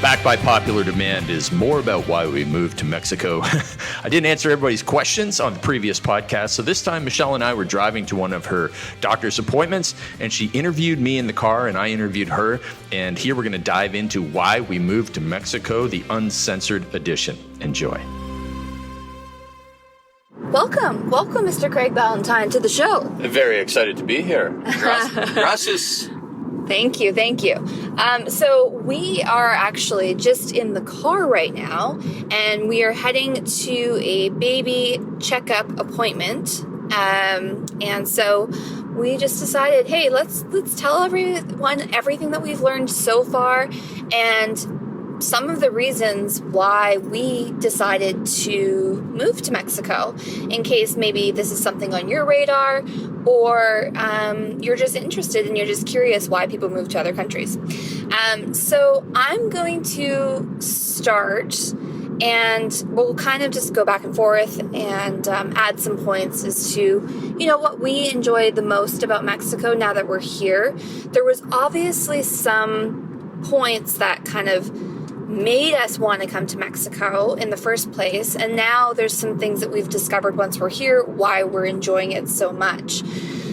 Back by popular demand is more about why we moved to Mexico. I didn't answer everybody's questions on the previous podcast, so this time Michelle and I were driving to one of her doctor's appointments, and she interviewed me in the car, and I interviewed her, and here we're going to dive into why we moved to Mexico, the uncensored edition. Enjoy. Welcome, Mr. Craig Ballantyne, to the show. I'm very excited to be here. Gracias. Thank you. So we are actually just in the car right now, and we are heading to a baby checkup appointment. And so we just decided, hey, let's tell everyone everything that we've learned so far, and some of the reasons why we decided to move to Mexico, in case maybe this is something on your radar, or you're just interested and you're just curious why people move to other countries. So I'm going to start, and we'll kind of just go back and forth and add some points as to, what we enjoyed the most about Mexico now that we're here. There was obviously some points that kind of made us want to come to Mexico in the first place, and now there's some things that we've discovered once we're here why we're enjoying it so much.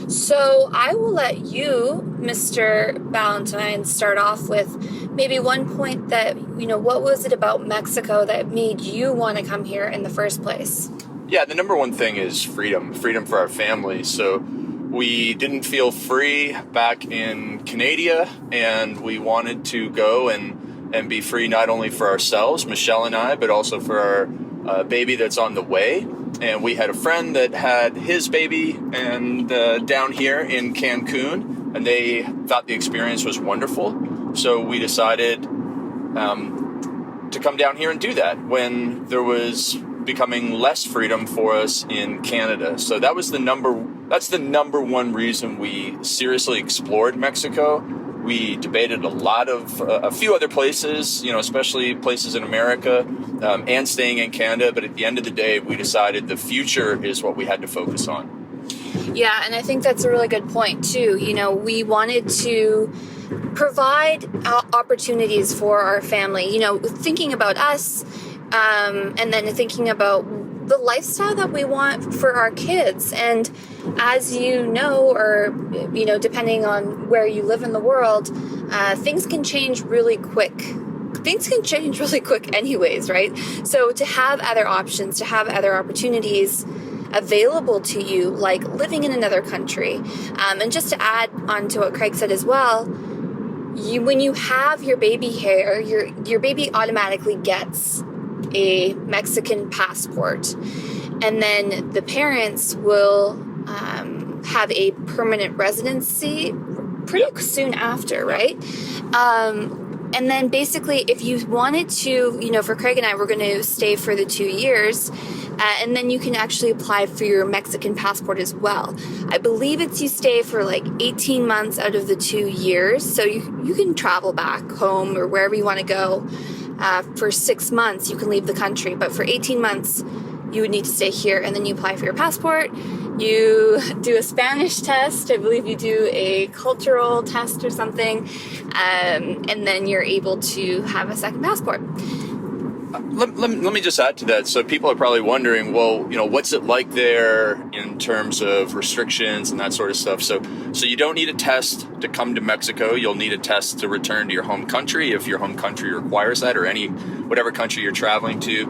So I will let you, Mr. Ballantyne, start off with maybe one point that, what was it about Mexico that made you want to come here in the first place? Yeah, the number one thing is freedom for our family. So we didn't feel free back in Canada, and we wanted to go and be free not only for ourselves, Michelle and I, but also for our baby that's on the way. And we had a friend that had his baby and down here in Cancun, and they thought the experience was wonderful. So we decided to come down here and do that when there was becoming less freedom for us in Canada. So that's the number one reason we seriously explored Mexico. We debated a few other places, especially places in America, and staying in Canada. But at the end of the day, we decided the future is what we had to focus on. Yeah, and I think that's a really good point too. We wanted to provide opportunities for our family, thinking about us, and then thinking about the lifestyle that we want for our kids. And as you know, or, depending on where you live in the world, things can change really quick. Things can change really quick anyways, right? So to have other options, to have other opportunities available to you, like living in another country. And just to add on to what Craig said as well, when you have your baby here, your baby automatically gets a Mexican passport, and then the parents will have a permanent residency pretty soon after, right? And then basically, if you wanted to, for Craig and I, we're going to stay for the 2 years, and then you can actually apply for your Mexican passport as well. I believe you stay for like 18 months out of the 2 years, so you can travel back home or wherever you want to go. For 6 months, you can leave the country, but for 18 months, you would need to stay here, and then you apply for your passport. You do a Spanish test. I believe you do a cultural test or something, and then you're able to have a second passport. Let me just add to that. So people are probably wondering, well, what's it like there in terms of restrictions and that sort of stuff. So you don't need a test to come to Mexico. You'll need a test to return to your home country if your home country requires that, or whatever country you're traveling to.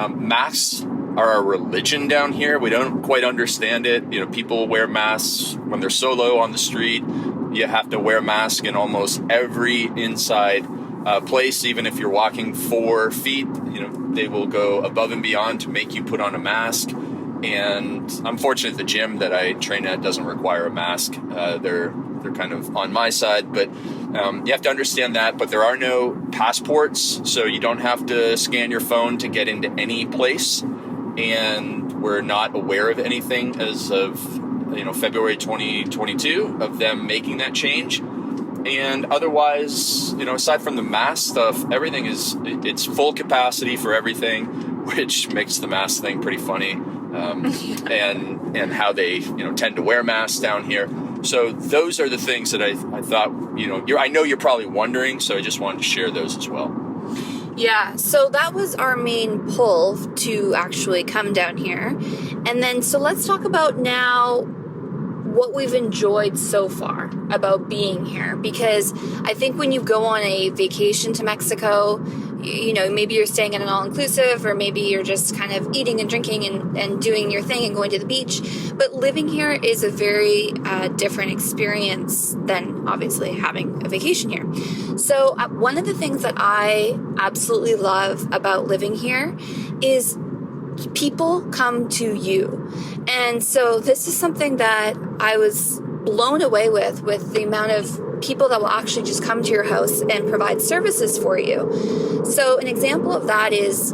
Masks are a religion down here. We don't quite understand it. People wear masks when they're solo on the street. You have to wear a mask in almost every inside place, even if you're walking 4 feet, they will go above and beyond to make you put on a mask. And I'm fortunate the gym that I train at doesn't require a mask. They're kind of on my side, but you have to understand that. But there are no passports, so you don't have to scan your phone to get into any place. And we're not aware of anything as of February 2022 of them making that change. And otherwise, aside from the mask stuff, everything it's full capacity for everything, which makes the mask thing pretty funny. And how they, tend to wear masks down here. So those are the things that I thought, I know you're probably wondering, so I just wanted to share those as well. Yeah, so that was our main pull to actually come down here. And then, so let's talk about now what we've enjoyed so far about being here. Because I think when you go on a vacation to Mexico, you know, maybe you're staying at an all-inclusive, or maybe you're just kind of eating and drinking and doing your thing and going to the beach. But living here is a very different experience than obviously having a vacation here. So one of the things that I absolutely love about living here is people come to you. And so this is something that I was blown away with the amount of people that will actually just come to your house and provide services for you. So an example of that is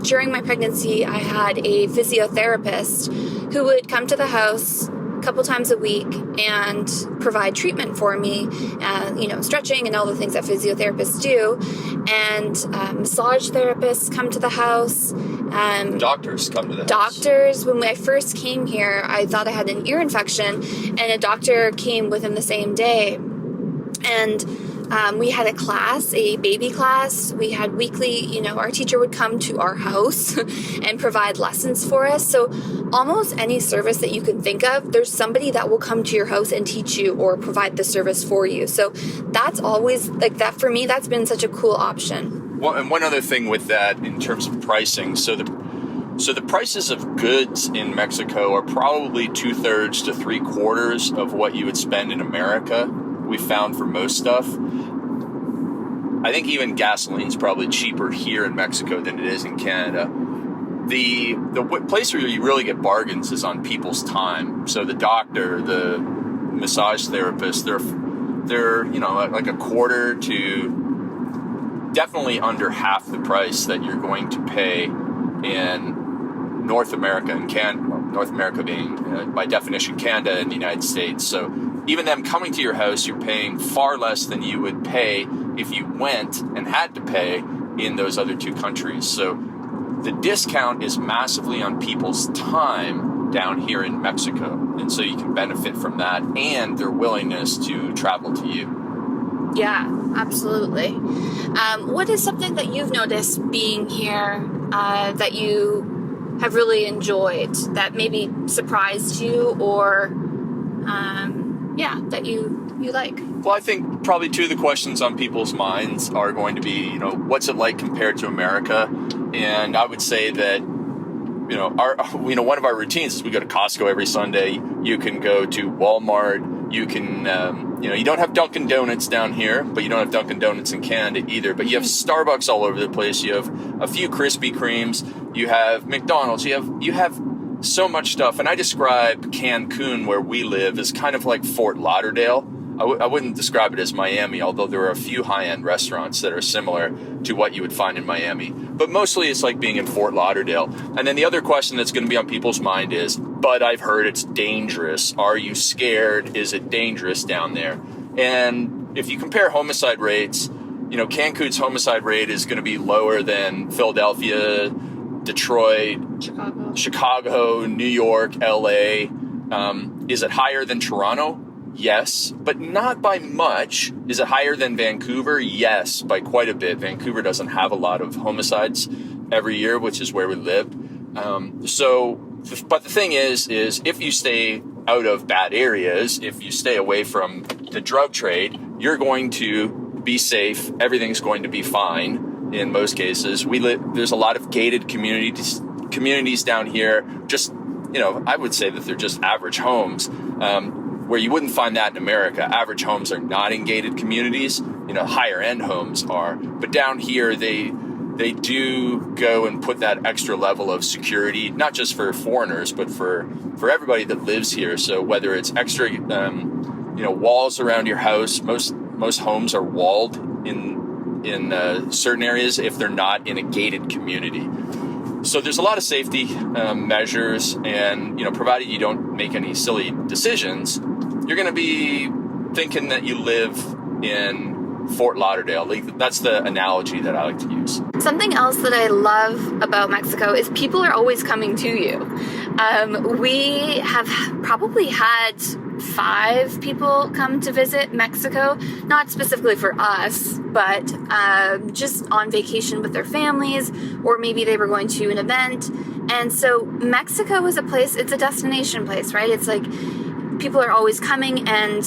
during my pregnancy, I had a physiotherapist who would come to the house a couple times a week and provide treatment for me, you know, stretching and all the things that physiotherapists do. And massage therapists come to the house. Doctors come to the house. Doctors. When I first came here, I thought I had an ear infection, and a doctor came within the same day. And we had a baby class. We had weekly, you know, our teacher would come to our house and provide lessons for us. So almost any service that you can think of, there's somebody that will come to your house and teach you or provide the service for you. So that's always, like, that for me, that's been such a cool option. Well, and one other thing with that in terms of pricing, so the prices of goods in Mexico are probably 2/3 to 3/4 of what you would spend in America. We found for most stuff. I think even gasoline is probably cheaper here in Mexico than it is in Canada. The place where you really get bargains is on people's time. So the doctor, the massage therapist, they're you know, like a quarter to definitely under half the price that you're going to pay in North America and North America being by definition Canada and the United States. So even them coming to your house, you're paying far less than you would pay if you went and had to pay in those other two countries. So the discount is massively on people's time down here in Mexico. And so you can benefit from that and their willingness to travel to you. Yeah, absolutely. What is something that you've noticed being here that you have really enjoyed, that maybe surprised you, or that you like? Well, I think probably two of the questions on people's minds are going to be, you know, what's it like compared to America? And I would say that, you know, one of our routines is we go to Costco every Sunday. You can go to Walmart. You can, you don't have Dunkin' Donuts down here, but you don't have Dunkin' Donuts in Canada either. But you have Starbucks all over the place. You have a few Krispy Kremes. You have McDonald's. You have so much stuff. And I describe Cancun, where we live, as kind of like Fort Lauderdale. I wouldn't describe it as Miami, although there are a few high-end restaurants that are similar to what you would find in Miami. But mostly it's like being in Fort Lauderdale. And then the other question that's going to be on people's mind is, but I've heard it's dangerous. Are you scared? Is it dangerous down there? And if you compare homicide rates, you know, Cancun's homicide rate is going to be lower than Philadelphia, Detroit, Chicago, New York, LA. Is it higher than Toronto? Yes, but not by much. Is it higher than Vancouver? Yes, by quite a bit. Vancouver doesn't have a lot of homicides every year, which is where we live. But the thing is if you stay out of bad areas, if you stay away from the drug trade, you're going to be safe. Everything's going to be fine in most cases. There's a lot of gated communities down here. Just, you know, I would say that they're just average homes. Where you wouldn't find that in America. Average homes are not in gated communities. You know, higher end homes are. But down here, they do go and put that extra level of security, not just for foreigners, but for everybody that lives here. So whether it's extra, walls around your house, most homes are walled in certain areas if they're not in a gated community. So there's a lot of safety measures, and, you know, provided you don't make any silly decisions, you're going to be thinking that you live in Fort Lauderdale. That's the analogy that I like to use. Something else that I love about Mexico is people are always coming to you. We have probably had 5 people come to visit Mexico, not specifically for us, but just on vacation with their families, or maybe they were going to an event. And so Mexico is a place, it's a destination place, right? It's like people are always coming, and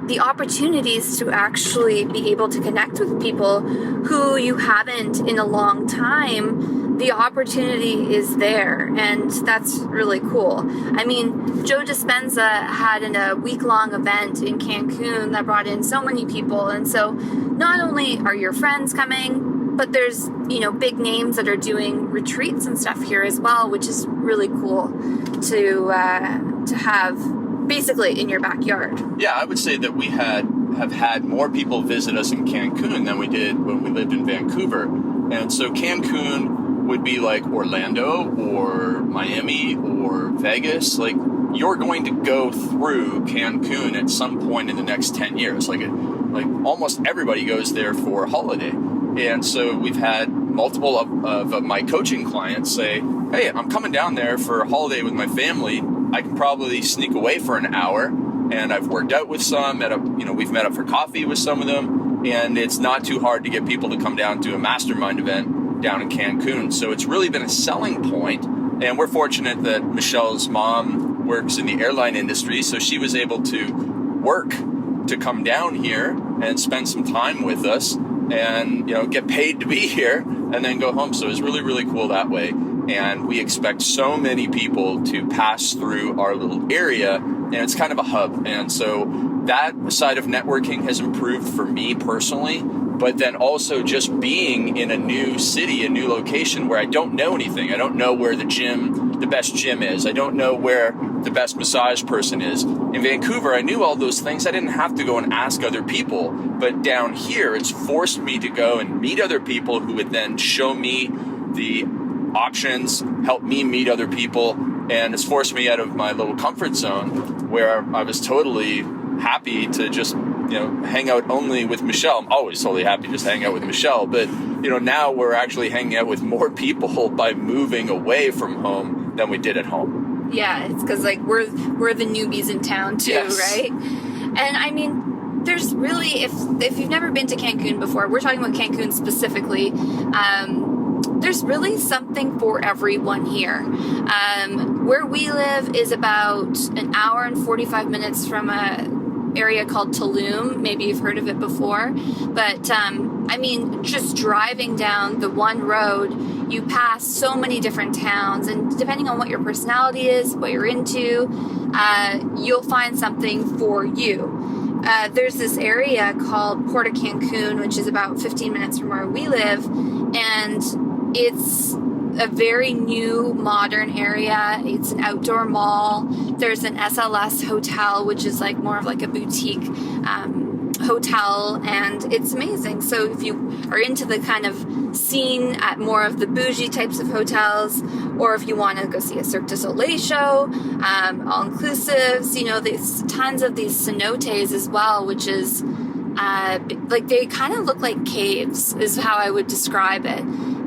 the opportunities to actually be able to connect with people who you haven't in a long time, the opportunity is there, and that's really cool. I mean, Joe Dispenza had a week-long event in Cancun that brought in so many people, and so not only are your friends coming, but there's, big names that are doing retreats and stuff here as well, which is really cool to have basically in your backyard. Yeah, I would say that we have had more people visit us in Cancun than we did when we lived in Vancouver. And so Cancun would be like Orlando or Miami or Vegas. Like, you're going to go through Cancun at some point in the next 10 years. Like almost everybody goes there for a holiday. And so we've had multiple of my coaching clients say, hey, I'm coming down there for a holiday with my family. I can probably sneak away for an hour, and I've worked out with some. We've met up for coffee with some of them, and it's not too hard to get people to come down to a mastermind event down in Cancun. So it's really been a selling point, and we're fortunate that Michelle's mom works in the airline industry, so she was able to work to come down here and spend some time with us, and get paid to be here, and then go home. So it's really, really cool that way. And we expect so many people to pass through our little area, and it's kind of a hub. And so that side of networking has improved for me personally, but then also just being in a new city, a new location where I don't know anything. I don't know where the best gym is. I don't know where the best massage person is. In Vancouver, I knew all those things. I didn't have to go and ask other people. But down here, it's forced me to go and meet other people who would then show me the options, help me meet other people, and it's forced me out of my little comfort zone where I was totally happy to just hang out only with Michelle. I'm always totally happy to just hang out with Michelle, but now we're actually hanging out with more people by moving away from home than we did at home. Yeah, it's because we're the newbies in town too, yes. Right? And I mean, there's really, if you've never been to Cancun before, we're talking about Cancun specifically. There's really something for everyone here. Where we live is about an hour and 45 minutes from a area called Tulum. Maybe you've heard of it before. But, just driving down the one road, you pass so many different towns. And depending on what your personality is, what you're into, you'll find something for you. There's this area called Port of Cancun, which is about 15 minutes from where we live. And it's a very new, modern area. It's an outdoor mall. There's an SLS hotel, which is more of a boutique hotel, and it's amazing. So if you are into the kind of scene at more of the bougie types of hotels, or if you want to go see a Cirque du Soleil show, all-inclusives, there's tons of these cenotes as well, which is they kind of look like caves, is how I would describe it.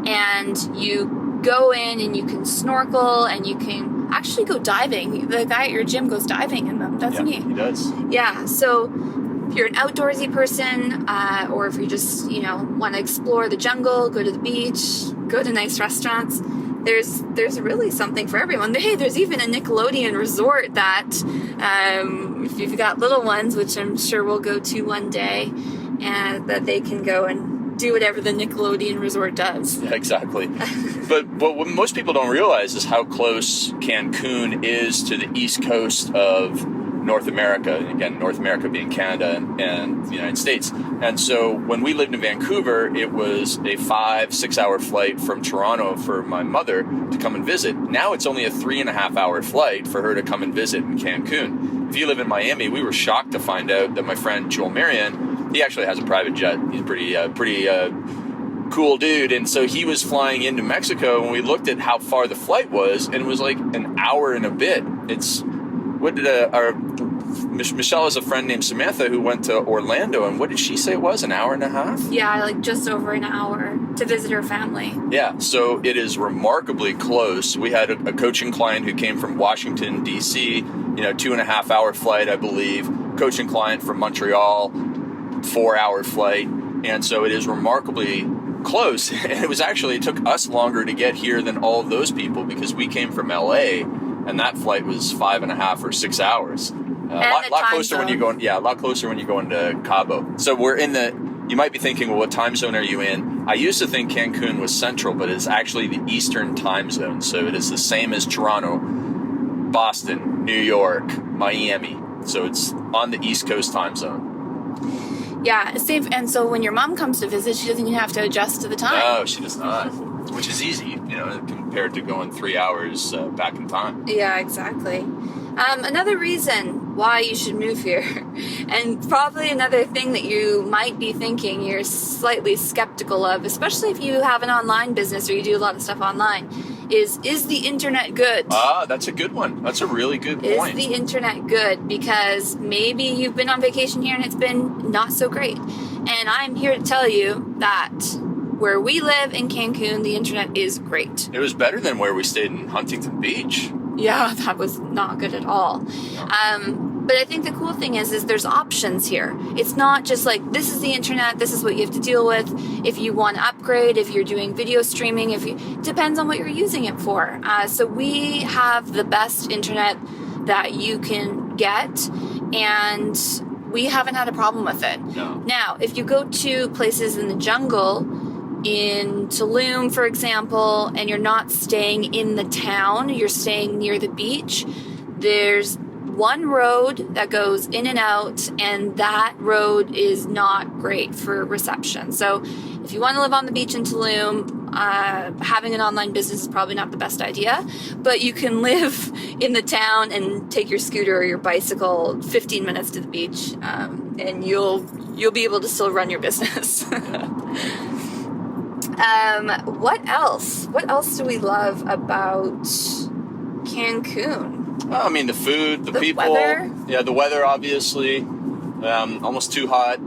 And you go in and you can snorkel, and you can actually go diving. The guy at your gym goes diving in them, doesn't he? He does. Yeah, so if you're an outdoorsy person, or if you just, want to explore the jungle, go to the beach, go to nice restaurants, there's really something for everyone. Hey, there's even a Nickelodeon resort that, if you've got little ones, which I'm sure we'll go to one day, and that they can go and do whatever the Nickelodeon resort does. Yeah, exactly. But what most people don't realize is how close Cancun is to the east coast of North America. And again, North America being Canada and the United States. And so when we lived in Vancouver, it was a 5-6 hour flight from Toronto for my mother to come and visit. Now it's only a 3.5 hour flight for her to come and visit in Cancun. If you live in Miami, we were shocked to find out that my friend Joel Marion, he actually has a private jet. He's a pretty cool dude. And so he was flying into Mexico, and we looked at how far the flight was, and it was like an hour and a bit. Michelle has a friend named Samantha who went to Orlando, and what did she say it was, an hour and a half? Yeah, just over an hour to visit her family. Yeah, so it is remarkably close. We had a coaching client who came from Washington, D.C., 2.5 hour flight, I believe. Coaching client from Montreal, 4-hour flight. And so it is remarkably close. And it took us longer to get here than all of those people because we came from LA and that flight was 5.5 or 6 hours. A lot closer when you go into Cabo. So we're you might be thinking, well, what time zone are you in? I used to think Cancun was central, but it's actually the Eastern time zone. So it is the same as Toronto, Boston, New York, Miami. So it's on the East Coast time zone. Yeah, same. And so when your mom comes to visit, she doesn't even have to adjust to the time. No, she does not, which is easy, compared to going 3 hours back in time. Yeah, exactly. Another reason why you should move here, and probably another thing that you might be thinking you're slightly skeptical of, especially if you have an online business or you do a lot of stuff online, is the internet good? That's a good one. That's a really good point. Is the internet good? Because maybe you've been on vacation here and it's been not so great. And I'm here to tell you that where we live in Cancun, the internet is great. It was better than where we stayed in Huntington Beach. Yeah, that was not good at all. But I think the cool thing is there's options here. It's not just like, this is the internet, this is what you have to deal with. If you want to upgrade, if you're doing video streaming, depends on what you're using it for. So we have the best internet that you can get, and we haven't had a problem with it. No. Now, if you go to places in the jungle, in Tulum, for example, and you're not staying in the town, you're staying near the beach, there's one road that goes in and out, and that road is not great for reception. So if you want to live on the beach in Tulum, having an online business is probably not the best idea, but you can live in the town and take your scooter or your bicycle 15 minutes to the beach, and you'll be able to still run your business. What else? What else do we love about Cancun? Well, I mean, the food, the people. Weather? Yeah, the weather, obviously. Almost too hot,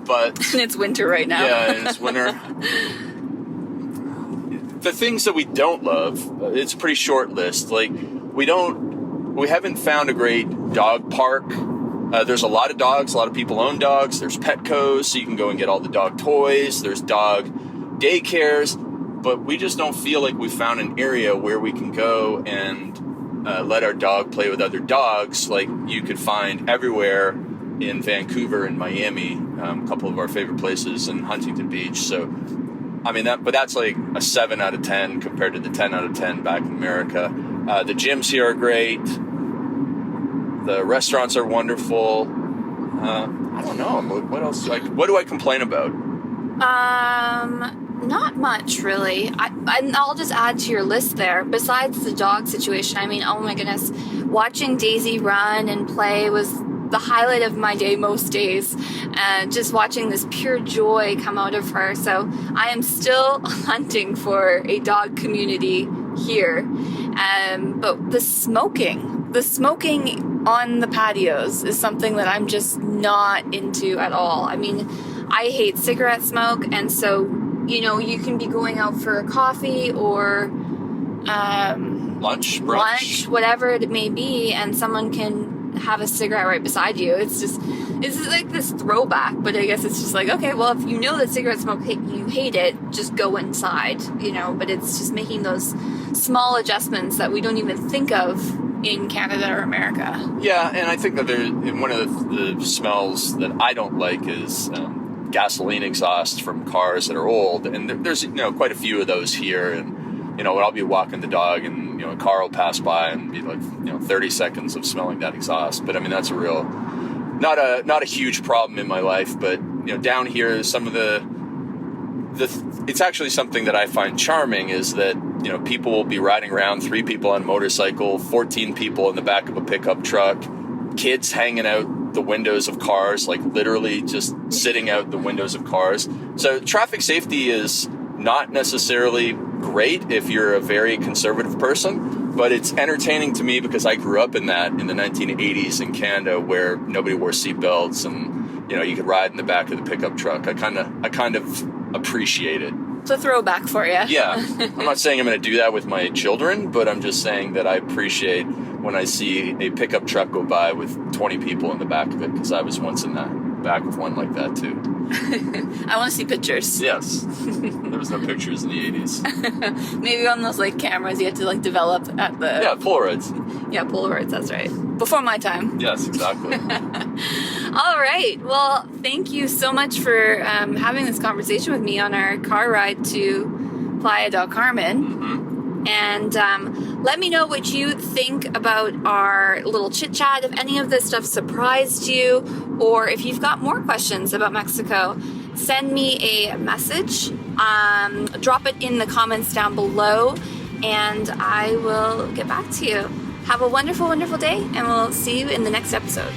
but... And it's winter right now. Yeah, it's winter. The things that we don't love, it's a pretty short list. Like, we haven't found a great dog park. There's a lot of dogs. A lot of people own dogs. There's Petcos, so you can go and get all the dog toys. There's dog daycares, but we just don't feel like we found an area where we can go and let our dog play with other dogs like you could find everywhere in Vancouver and Miami, a couple of our favorite places, in Huntington Beach. So, I mean, that's like a 7 out of 10 compared to the 10 out of 10 back in America. The gyms here are great. The restaurants are wonderful. I don't know. What else? What do I complain about? Not much, really. I'll just add to your list there. Besides the dog situation, I mean, oh my goodness, watching Daisy run and play was the highlight of my day most days. Just watching this pure joy come out of her. So I am still hunting for a dog community here. But the smoking on the patios is something that I'm just not into at all. I mean, I hate cigarette smoke, and so, you can be going out for a coffee or lunch, whatever it may be, and someone can have a cigarette right beside you. It's like this throwback, but I guess it's just like, okay, well, if you know that cigarette smoke, you hate it, just go inside, but it's just making those small adjustments that we don't even think of in Canada or America. Yeah, and I think that one of the smells that I don't like is gasoline exhaust from cars that are old, and there's quite a few of those here. And when I'll be walking the dog, and a car will pass by and be like 30 seconds of smelling that exhaust. But I mean, that's a real not a huge problem in my life. But down here, some of it's actually something that I find charming is that people will be riding around, 3 people on a motorcycle, 14 people in the back of a pickup truck, kids hanging out the windows of cars, like literally just sitting out the windows of cars. So traffic safety is not necessarily great if you're a very conservative person, but it's entertaining to me because I grew up in the 1980s in Canada where nobody wore seatbelts and you could ride in the back of the pickup truck. I kind of appreciate it. It's a throwback for you. Yeah. I'm not saying I'm going to do that with my children, but I'm just saying that I appreciate when I see a pickup truck go by with 20 people in the back of it, because I was once in the back of one like that too. I want to see pictures. Yes. There was no pictures in the 80s. Maybe on those like cameras you had to like develop at the... Yeah, Polaroids. Yeah, Polaroids, that's right. Before my time. Yes, exactly. All right. Well, thank you so much for having this conversation with me on our car ride to Playa del Carmen. Mm-hmm. And let me know what you think about our little chit chat. If any of this stuff surprised you, or if you've got more questions about Mexico, send me a message. Drop it in the comments down below, and I will get back to you. Have a wonderful, wonderful day, and we'll see you in the next episode.